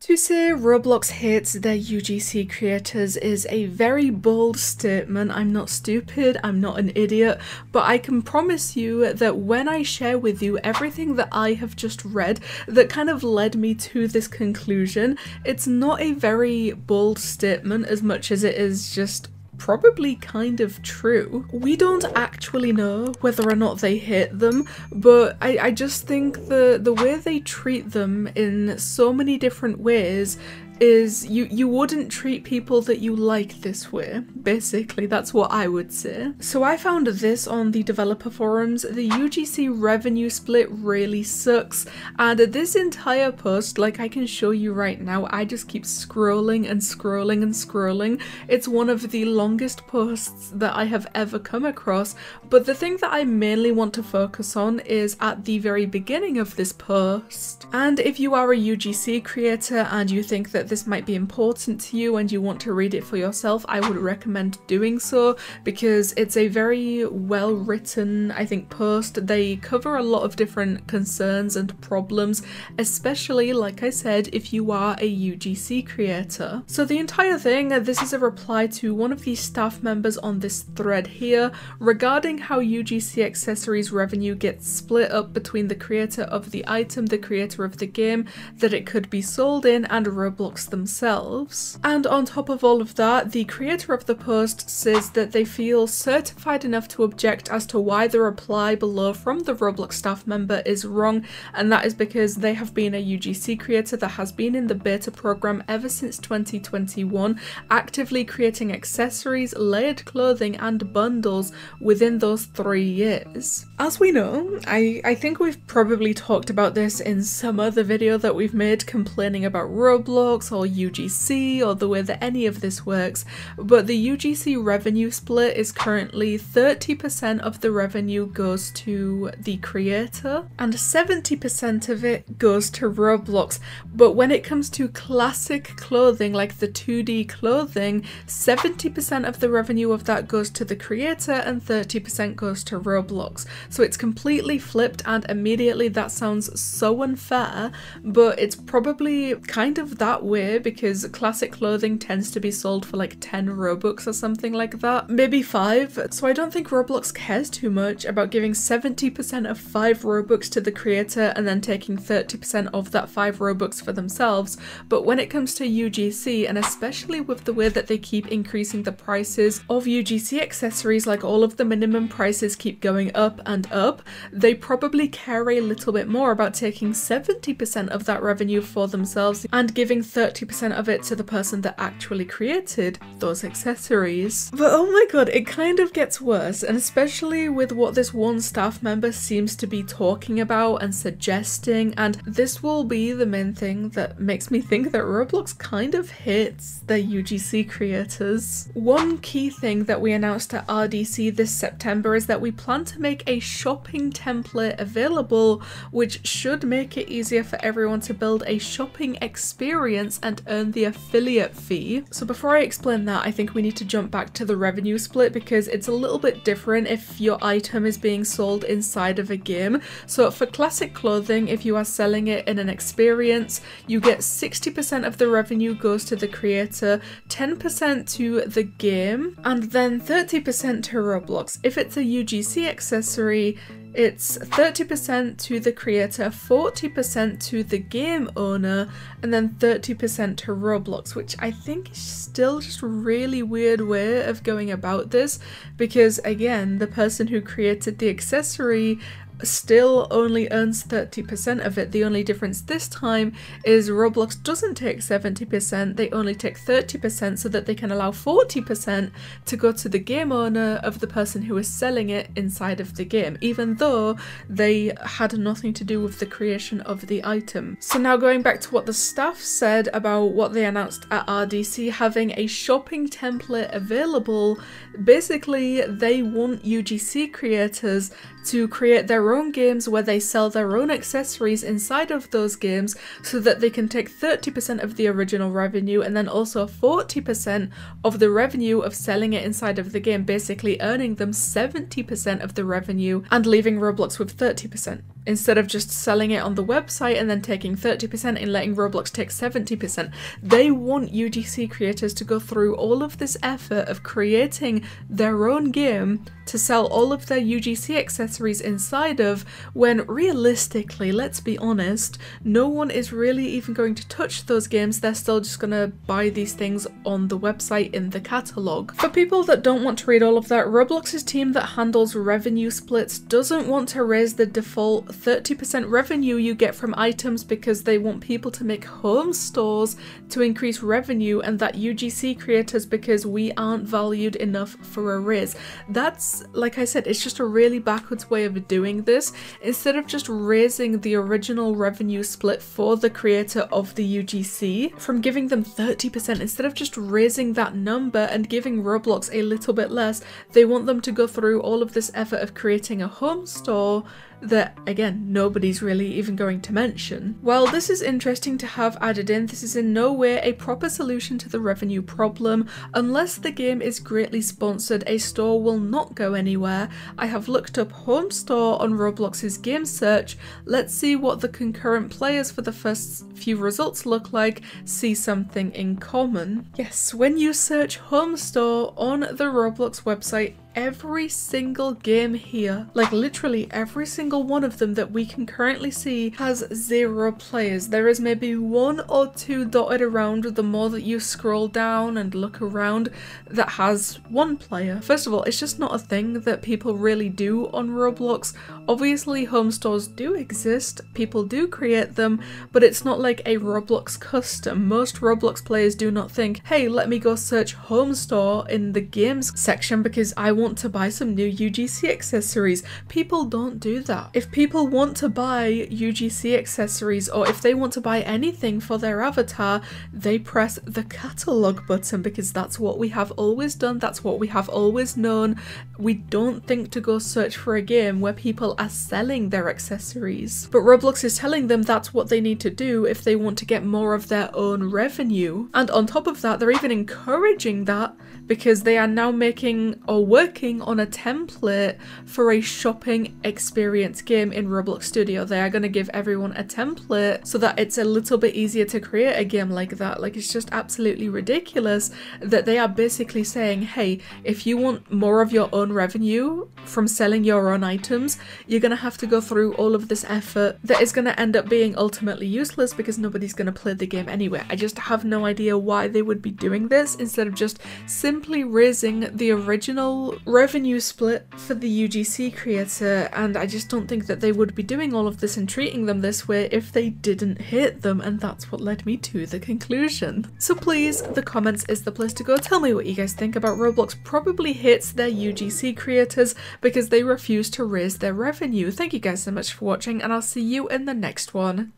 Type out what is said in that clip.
To say Roblox hates their UGC creators is a very bold statement. I'm not stupid, I'm not an idiot, but I can promise you that when I share with you everything that I have just read that kind of led me to this conclusion, it's not a very bold statement as much as it is just probably kind of true. We don't actually know whether or not they hate them, but I just think the way they treat them in so many different ways is you wouldn't treat people that you like this way. Basically, that's what I would say. So I found this on the developer forums. The UGC revenue split really sucks, and this entire post, like I can show you right now, I just keep scrolling and scrolling and scrolling. It's one of the longest posts that I have ever come across, but the thing that I mainly want to focus on is at the very beginning of this post. And if you are a UGC creator and you think that this might be important to you and you want to read it for yourself, I would recommend doing so because it's a very well written, I think, post. They cover a lot of different concerns and problems, especially, like I said, if you are a UGC creator. So the entire thing, this is a reply to one of the staff members on this thread here regarding how UGC accessories revenue gets split up between the creator of the item, the creator of the game that it could be sold in, and Roblox themselves. And on top of all of that, the creator of the post says that they feel certified enough to object as to why the reply below from the Roblox staff member is wrong, and that is because they have been a UGC creator that has been in the beta program ever since 2021, actively creating accessories, layered clothing and bundles within those 3 years. As we know, I think we've probably talked about this in some other video that we've made complaining about Roblox or UGC or the way that any of this works, but the UGC revenue split is currently 30% of the revenue goes to the creator and 70% of it goes to Roblox. But when it comes to classic clothing, like the 2D clothing, 70% of the revenue of that goes to the creator and 30% goes to Roblox. So it's completely flipped, and immediately that sounds so unfair, but it's probably kind of that way because classic clothing tends to be sold for like 10 Robux or something like that, maybe 5. So I don't think Roblox cares too much about giving 70% of 5 Robux to the creator and then taking 30% of that 5 Robux for themselves. But when it comes to UGC, and especially with the way that they keep increasing the prices of UGC accessories, like all of the minimum prices keep going up and up, they probably care a little bit more about taking 70% of that revenue for themselves and giving 30% of it to the person that actually created those accessories. But oh my god, it kind of gets worse, and especially with what this one staff member seems to be talking about and suggesting, and this will be the main thing that makes me think that Roblox kind of hates their UGC creators. One key thing that we announced at RDC this September is that we plan to make a shopping template available, which should make it easier for everyone to build a shopping experience and earn the affiliate fee. So before I explain that, I think we need to jump back to the revenue split because it's a little bit different if your item is being sold inside of a game. So for classic clothing, if you are selling it in an experience, you get 60% of the revenue goes to the creator, 10% to the game, and then 30% to Roblox. If it's a UGC accessory, it's 30% to the creator, 40% to the game owner, and then 30% to Roblox, which I think is still just a really weird way of going about this because, again, the person who created the accessory still only earns 30% of it. The only difference this time is Roblox doesn't take 70%, they only take 30% so that they can allow 40% to go to the game owner of the person who is selling it inside of the game, even though they had nothing to do with the creation of the item. So now going back to what the staff said about what they announced at RDC, having a shopping template available, basically they want UGC creators to create their own games where they sell their own accessories inside of those games so that they can take 30% of the original revenue and then also 40% of the revenue of selling it inside of the game, basically earning them 70% of the revenue and leaving Roblox with 30%. instead of just selling it on the website and then taking 30% and letting Roblox take 70%. They want UGC creators to go through all of this effort of creating their own game to sell all of their UGC accessories inside of, when realistically, let's be honest, no one is really even going to touch those games. They're still just gonna buy these things on the website in the catalogue. For people that don't want to read all of that, Roblox's team that handles revenue splits doesn't want to raise the default 30% revenue you get from items because they want people to make home stores to increase revenue, and that UGC creators because we aren't valued enough for a raise. That's, like I said, it's just a really backwards way of doing this. Instead of just raising the original revenue split for the creator of the UGC from giving them 30%, instead of just raising that number and giving Roblox a little bit less, they want them to go through all of this effort of creating a home store that, again, nobody's really even going to mention. While this is interesting to have added in, this is in no way a proper solution to the revenue problem. Unless the game is greatly sponsored, a store will not go anywhere. I have looked up home store on Roblox's game search. Let's see what the concurrent players for the first few results look like. See something in common. Yes, when you search home store on the Roblox website, every single game here, like literally every single one of them that we can currently see, has 0 players. There is maybe 1 or 2 dotted around the more that you scroll down and look around that has 1 player. First of all, it's just not a thing that people really do on Roblox. Obviously home stores do exist, people do create them, but it's not like a Roblox custom. Most Roblox players do not think, hey, let me go search home store in the games section because I want to buy some new UGC accessories. People don't do that. If people want to buy UGC accessories, or if they want to buy anything for their avatar, they press the catalog button because that's what we have always done, that's what we have always known. We don't think to go search for a game where people are selling their accessories. But Roblox is telling them that's what they need to do if they want to get more of their own revenue. And on top of that, they're even encouraging that because they are now making or working on a template for a shopping experience game in Roblox Studio. They are going to give everyone a template so that it's a little bit easier to create a game like that. Like, it's just absolutely ridiculous that they are basically saying, hey, if you want more of your own revenue from selling your own items, you're going to have to go through all of this effort that is going to end up being ultimately useless because nobody's going to play the game anyway. I just have no idea why they would be doing this instead of just simply raising the original revenue split for the UGC creator, and I just don't think that they would be doing all of this and treating them this way if they didn't hate them, and that's what led me to the conclusion. So please, the comments is the place to go. Tell me what you guys think about Roblox probably hates their UGC creators because they refuse to raise their revenue. Thank you guys so much for watching, and I'll see you in the next one.